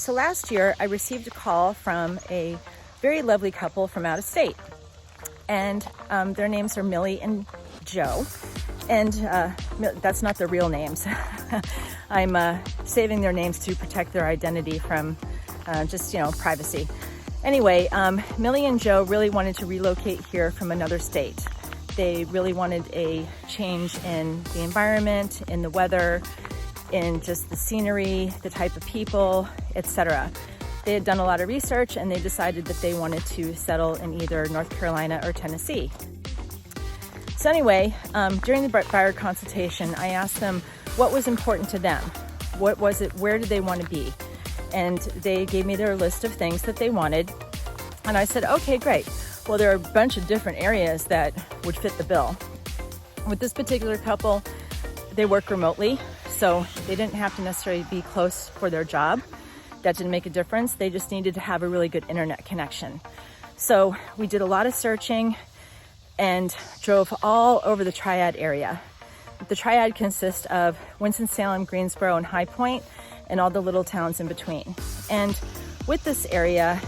So last year I received a call from a very lovely couple from out of state, and their names are Millie and Joe, and that's not their real names. I'm saving their names to protect their identity from just, privacy. Anyway, Millie and Joe really wanted to relocate here from another state. They really wanted a change in the environment, in the weather, in just the scenery, the type of people, etc. They had done a lot of research and they decided that they wanted to settle in either North Carolina or Tennessee. So anyway, during the buyer consultation, I asked them what was important to them. What was it? Where did they want to be? And they gave me their list of things that they wanted. And I said, okay, great. Well, there are a bunch of different areas that would fit the bill. With this particular couple, they work remotely, so they didn't have to necessarily be close for their job. That didn't make a difference. They just needed to have a really good internet connection. So we did a lot of searching and drove all over the Triad area. The Triad consists of Winston-Salem, Greensboro, and High Point, and all the little towns in between. And with this area,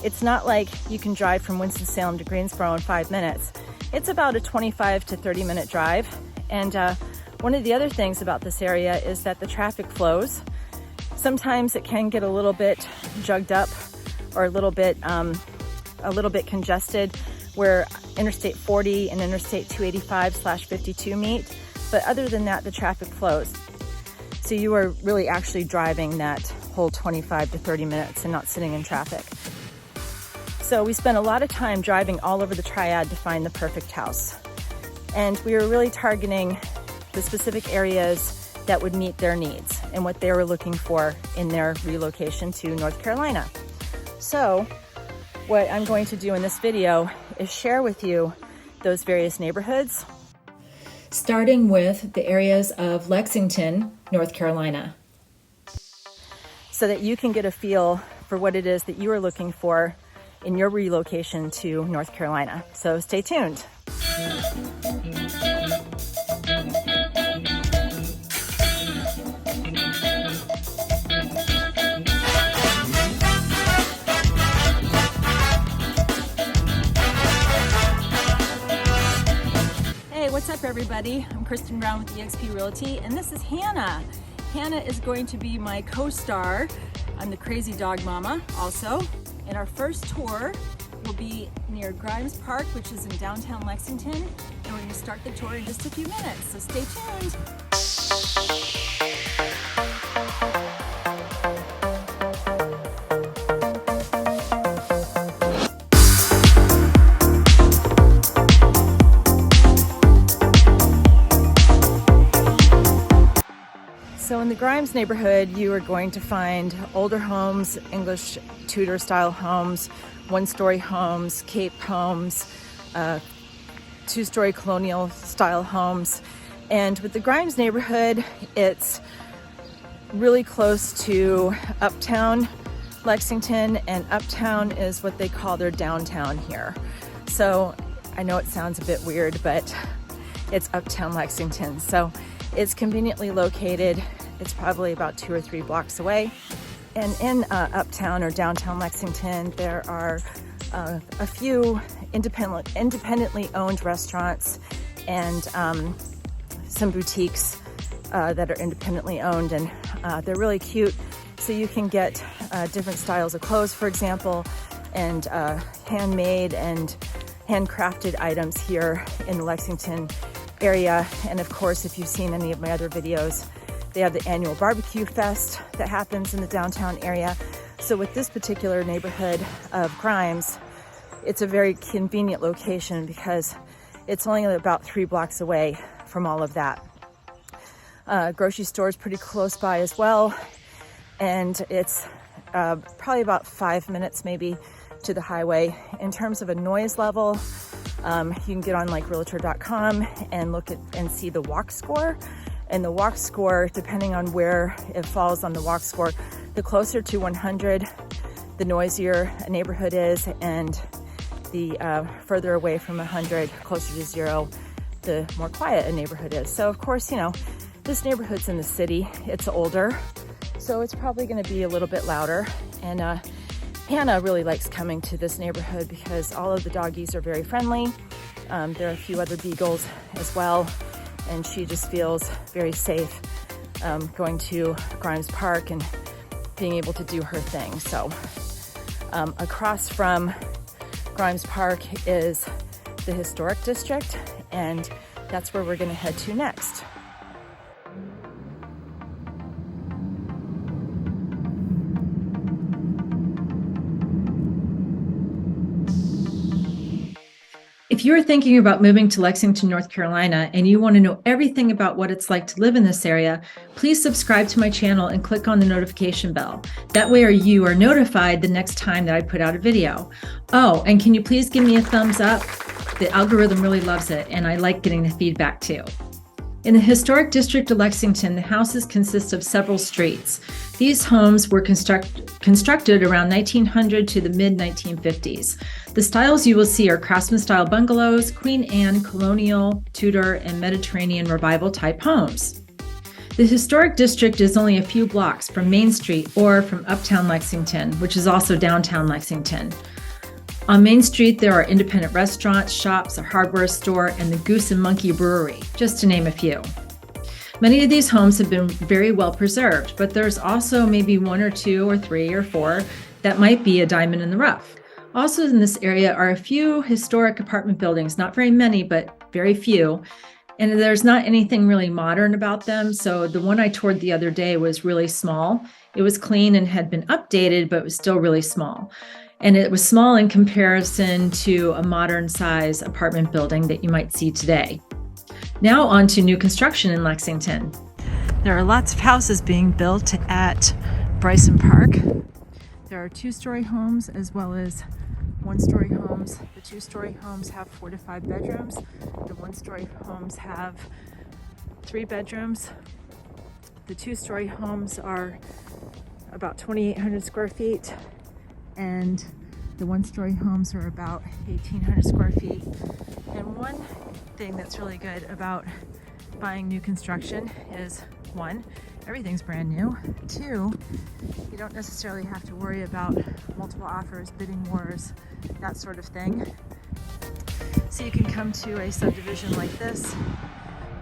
it's not like you can drive from Winston-Salem to Greensboro in 5 minutes. It's about a 25 to 30 minute drive. And one of the other things about this area is that the traffic flows. Sometimes it can get a little bit jugged up or a little bit congested where Interstate 40 and Interstate 285/52 meet. But other than that, the traffic flows. So you are really actually driving that whole 25 to 30 minutes and not sitting in traffic. So we spent a lot of time driving all over the Triad to find the perfect house. And we were really targeting the specific areas that would meet their needs and what they were looking for in their relocation to North Carolina. So what I'm going to do in this video is share with you those various neighborhoods, starting with the areas of Lexington, North Carolina, so that you can get a feel for what it is that you are looking for in your relocation to North Carolina. So stay tuned. Hey, what's up everybody? I'm Kristen Brown with eXp Realty, and this is Hannah. Hannah is going to be my co-star. I'm the crazy dog mama also. And our first tour will be near Grimes Park, which is in downtown Lexington. And we're going to start the tour in just a few minutes, so stay tuned. So in the Grimes neighborhood, you are going to find older homes, English Tudor style homes, one-story homes, Cape homes, two-story colonial style homes. And with the Grimes neighborhood, it's really close to uptown Lexington, and uptown is what they call their downtown here. So I know it sounds a bit weird, but it's uptown Lexington. So it's conveniently located. It's probably about 2 or 3 blocks away. And in uptown or downtown Lexington, there are a few independently owned restaurants and some boutiques that are independently owned, and they're really cute. So you can get different styles of clothes, for example, and handmade and handcrafted items here in the Lexington area. And of course, if you've seen any of my other videos, they have the annual barbecue fest that happens in the downtown area. So with this particular neighborhood of Grimes, it's a very convenient location because it's only about 3 blocks away from all of that. Grocery store is pretty close by as well. And it's probably about 5 minutes maybe to the highway. In terms of a noise level, you can get on like Realtor.com and look at and see the walk score. And the walk score, depending on where it falls on the walk score, the closer to 100, the noisier a neighborhood is, and the further away from 100, closer to 0, the more quiet a neighborhood is. So of course, this neighborhood's in the city. It's older, so it's probably going to be a little bit louder. And Hannah really likes coming to this neighborhood because all of the doggies are very friendly. There are a few other beagles as well, and she just feels very safe going to Grimes Park and being able to do her thing. So across from Grimes Park is the historic district, and that's where we're going to head to next. If you're thinking about moving to Lexington, North Carolina, and you want to know everything about what it's like to live in this area, please subscribe to my channel and click on the notification bell. That way you are notified the next time that I put out a video. Oh, and can you please give me a thumbs up? The algorithm really loves it, and I like getting the feedback too. In the historic district of Lexington, the houses consist of several streets. These homes were constructed around 1900 to the mid-1950s. The styles you will see are craftsman-style bungalows, Queen Anne, colonial, Tudor, and Mediterranean revival type homes. The historic district is only a few blocks from Main Street or from uptown Lexington, which is also downtown Lexington. On Main Street, there are independent restaurants, shops, a hardware store, and the Goose and Monkey Brewery, just to name a few. Many of these homes have been very well preserved, but there's also maybe one or two or three or four that might be a diamond in the rough. Also in this area are a few historic apartment buildings, not very many, but very few. And there's not anything really modern about them. So the one I toured the other day was really small. It was clean and had been updated, but it was still really small. And it was small in comparison to a modern size apartment building that you might see today. Now on to new construction in Lexington. There are lots of houses being built at Bryson Park. There are two-story homes as well as one-story homes. The two-story homes have 4 to 5 bedrooms. The one-story homes have 3 bedrooms. The two-story homes are about 2,800 square feet, and the one-story homes are about 1,800 square feet. And one thing that's really good about buying new construction is, 1, everything's brand new. 2, you don't necessarily have to worry about multiple offers, bidding wars, that sort of thing. So you can come to a subdivision like this,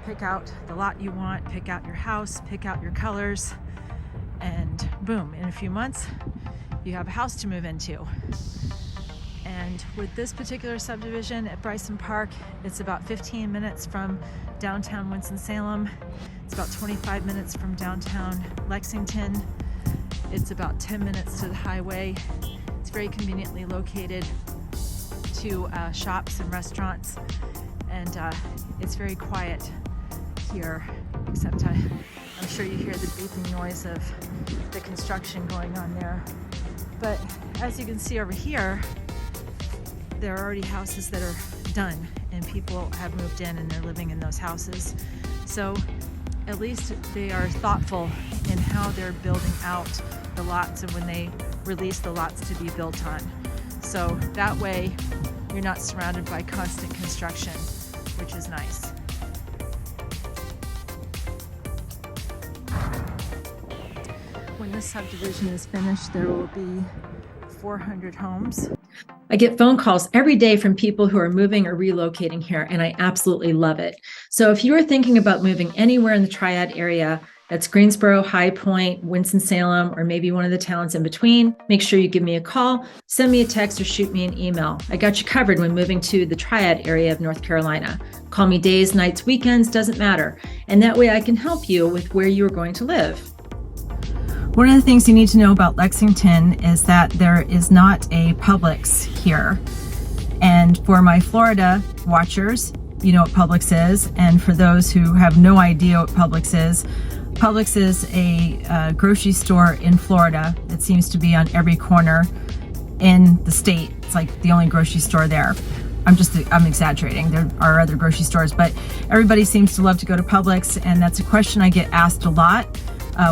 pick out the lot you want, pick out your house, pick out your colors, and boom, in a few months, you have a house to move into. And with this particular subdivision at Bryson Park, it's about 15 minutes from downtown Winston-Salem. It's about 25 minutes from downtown Lexington. It's about 10 minutes to the highway. It's very conveniently located to shops and restaurants, and it's very quiet here, except I'm sure you hear the beeping noise of the construction going on there. But as you can see over here, there are already houses that are done, and people have moved in and they're living in those houses. So at least they are thoughtful in how they're building out the lots and when they release the lots to be built on. So that way you're not surrounded by constant construction, which is nice. When this subdivision is finished, there will be 400 homes. I get phone calls every day from people who are moving or relocating here, and I absolutely love it. So if you are thinking about moving anywhere in the Triad area, that's Greensboro, High Point, Winston-Salem, or maybe one of the towns in between, make sure you give me a call, send me a text, or shoot me an email. I got you covered when moving to the Triad area of North Carolina. Call me days, nights, weekends, doesn't matter. And that way I can help you with where you are going to live. One of the things you need to know about Lexington is that there is not a Publix here. And for my Florida watchers, you know what Publix is. And for those who have no idea what Publix is a grocery store in Florida. It seems to be on every corner in the state. It's like the only grocery store there. I'm exaggerating. There are other grocery stores, but everybody seems to love to go to Publix. And that's a question I get asked a lot.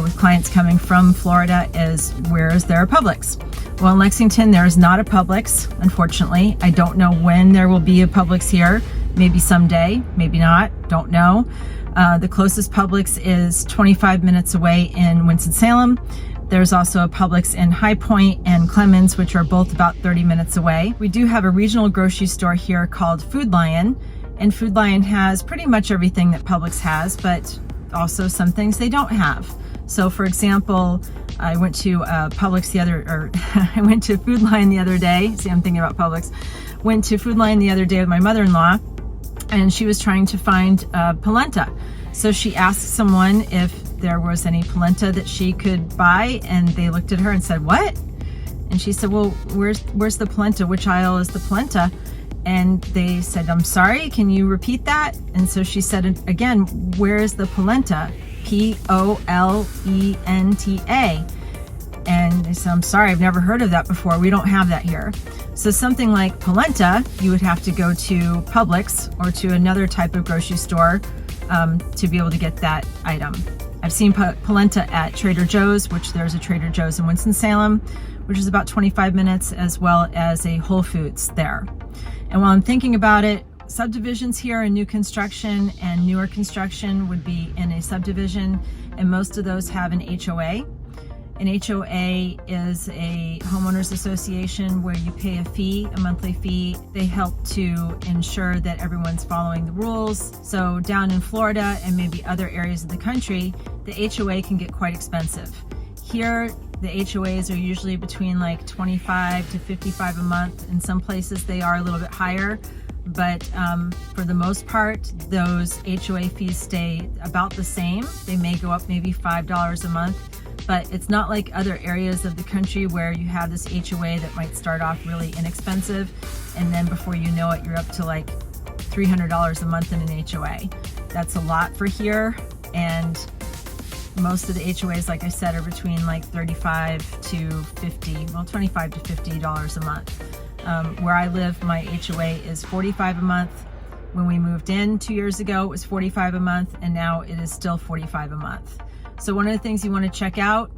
With clients coming from Florida is, where is there a Publix? Well, in Lexington, there is not a Publix, unfortunately. I don't know when there will be a Publix here. Maybe someday, maybe not, don't know. The closest Publix is 25 minutes away in Winston-Salem. There's also a Publix in High Point and Clemens, which are both about 30 minutes away. We do have a regional grocery store here called Food Lion, and Food Lion has pretty much everything that Publix has, but also some things they don't have. So for example, I went to I went to Food Lion the other day. See, I'm thinking about Publix. Went to Food Lion the other day with my mother-in-law, and she was trying to find polenta. So she asked someone if there was any polenta that she could buy, and they looked at her and said, "What?" And she said, "Well, where's the polenta? Which aisle is the polenta?" And they said, "I'm sorry, can you repeat that?" And so she said again, "Where is the polenta? Polenta." And they said, "I'm sorry, I've never heard of that before. We don't have that here." So something like polenta, you would have to go to Publix or to another type of grocery store to be able to get that item. I've seen polenta at Trader Joe's, which there's a Trader Joe's in Winston-Salem, which is about 25 minutes, as well as a Whole Foods there. And while I'm thinking about it, subdivisions here in new construction and newer construction would be in a subdivision, and most of those have an HOA. An HOA is a homeowners association where you pay a fee, a monthly fee. They help to ensure that everyone's following the rules. So down in Florida and maybe other areas of the country, the HOA can get quite expensive. Here, the HOAs are usually between like $25 to $55 a month. In some places they are a little bit higher, but for the most part, those HOA fees stay about the same. They may go up maybe $5 a month, but it's not like other areas of the country where you have this HOA that might start off really inexpensive, and then before you know it, you're up to like $300 a month in an HOA. That's a lot for here, and most of the HOAs, like I said, are between like $35 to $50, well, $25 to $50 a month. Where I live, my HOA is $45 a month. When we moved in 2 years ago, it was $45 a month, and now it is still $45 a month. So one of the things you want to check out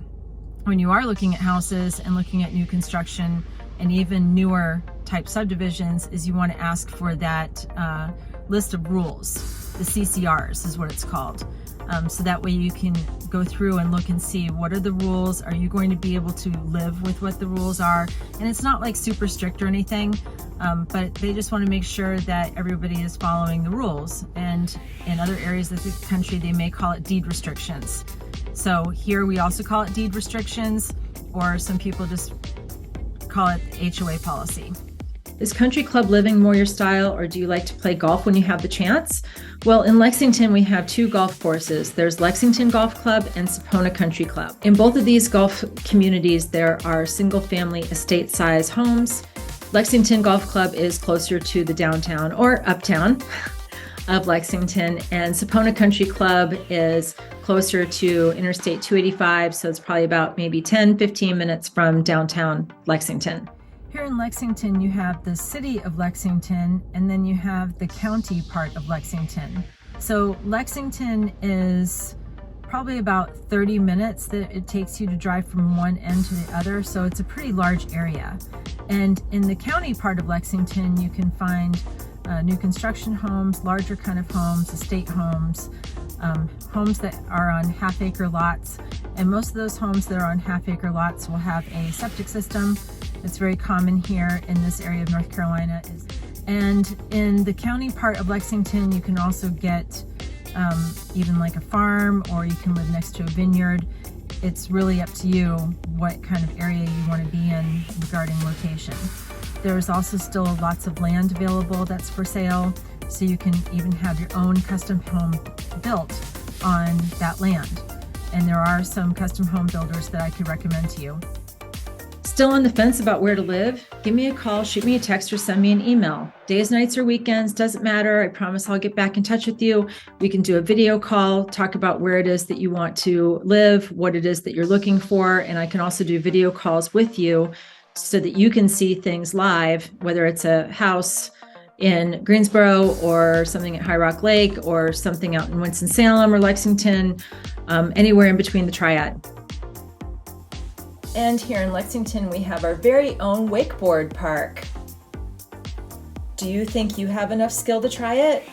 when you are looking at houses and looking at new construction and even newer type subdivisions is you want to ask for that list of rules. The CCRs is what it's called. So that way you can go through and look and see what are the rules. Are you going to be able to live with what the rules are? And it's not like super strict or anything, but they just want to make sure that everybody is following the rules. And in other areas of the country, they may call it deed restrictions. So here we also call it deed restrictions, or some people just call it HOA policy. Is country club living more your style, or do you like to play golf when you have the chance? Well, in Lexington, we have two golf courses. There's Lexington Golf Club and Sapona Country Club. In both of these golf communities, there are single-family estate-size homes. Lexington Golf Club is closer to the downtown or uptown of Lexington, and Sapona Country Club is closer to Interstate 285, so it's probably about maybe 10-15 minutes from downtown Lexington. Here in Lexington, you have the city of Lexington, and then you have the county part of Lexington. So Lexington is probably about 30 minutes that it takes you to drive from one end to the other, so it's a pretty large area. And in the county part of Lexington, you can find new construction homes, larger kind of homes, estate homes, homes that are on half-acre lots. And most of those homes that are on half-acre lots will have a septic system. It's very common here in this area of North Carolina. And in the county part of Lexington, you can also get even like a farm, or you can live next to a vineyard. It's really up to you what kind of area you want to be in regarding location. There's also still lots of land available that's for sale, so you can even have your own custom home built on that land. And there are some custom home builders that I could recommend to you. Still on the fence about where to live? Give me a call, shoot me a text, or send me an email. Days, nights, or weekends, doesn't matter. I promise I'll get back in touch with you. We can do a video call, talk about where it is that you want to live, what it is that you're looking for, and I can also do video calls with you so that you can see things live, whether it's a house in Greensboro or something at High Rock Lake or something out in Winston-Salem or Lexington, anywhere in between the triad. And here in Lexington, we have our very own wakeboard park. Do you think you have enough skill to try it?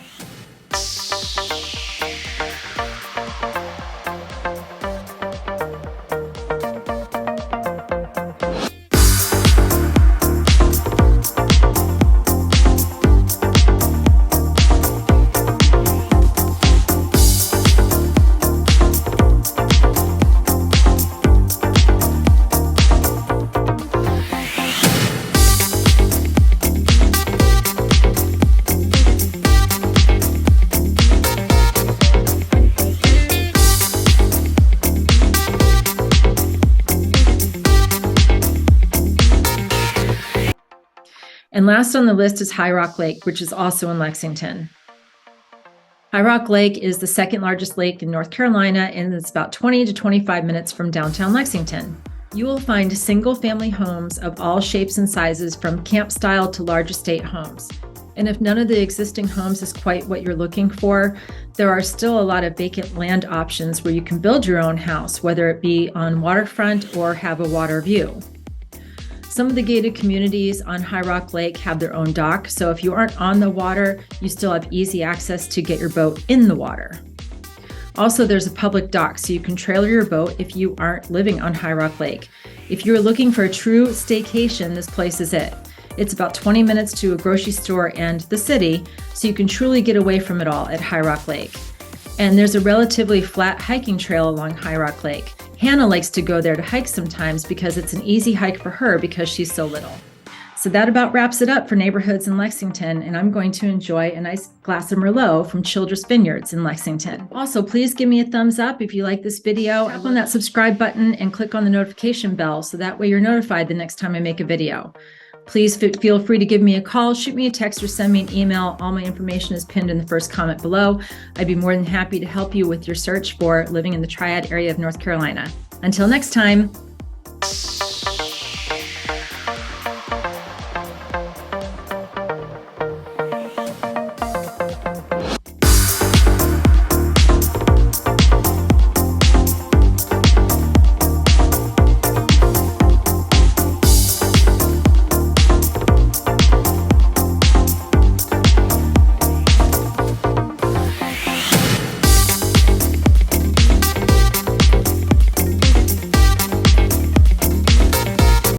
And last on the list is High Rock Lake, which is also in Lexington. High Rock Lake is the second largest lake in North Carolina, and it's about 20 to 25 minutes from downtown Lexington. You will find single-family homes of all shapes and sizes, from camp style to large estate homes. And if none of the existing homes is quite what you're looking for, there are still a lot of vacant land options where you can build your own house, whether it be on waterfront or have a water view. Some of the gated communities on High Rock Lake have their own dock, so if you aren't on the water, you still have easy access to get your boat in the water. Also, there's a public dock, so you can trailer your boat if you aren't living on High Rock Lake. If you're looking for a true staycation, this place is it. It's about 20 minutes to a grocery store and the city, so you can truly get away from it all at High Rock Lake. And there's a relatively flat hiking trail along High Rock Lake. Hannah likes to go there to hike sometimes because it's an easy hike for her because she's so little. So that about wraps it up for neighborhoods in Lexington, and I'm going to enjoy a nice glass of Merlot from Childress Vineyards in Lexington. Also, please give me a thumbs up if you like this video. Tap on that subscribe button and click on the notification bell so that way you're notified the next time I make a video. Please feel free to give me a call, shoot me a text, or send me an email. All my information is pinned in the first comment below. I'd be more than happy to help you with your search for living in the Triad area of North Carolina. Until next time.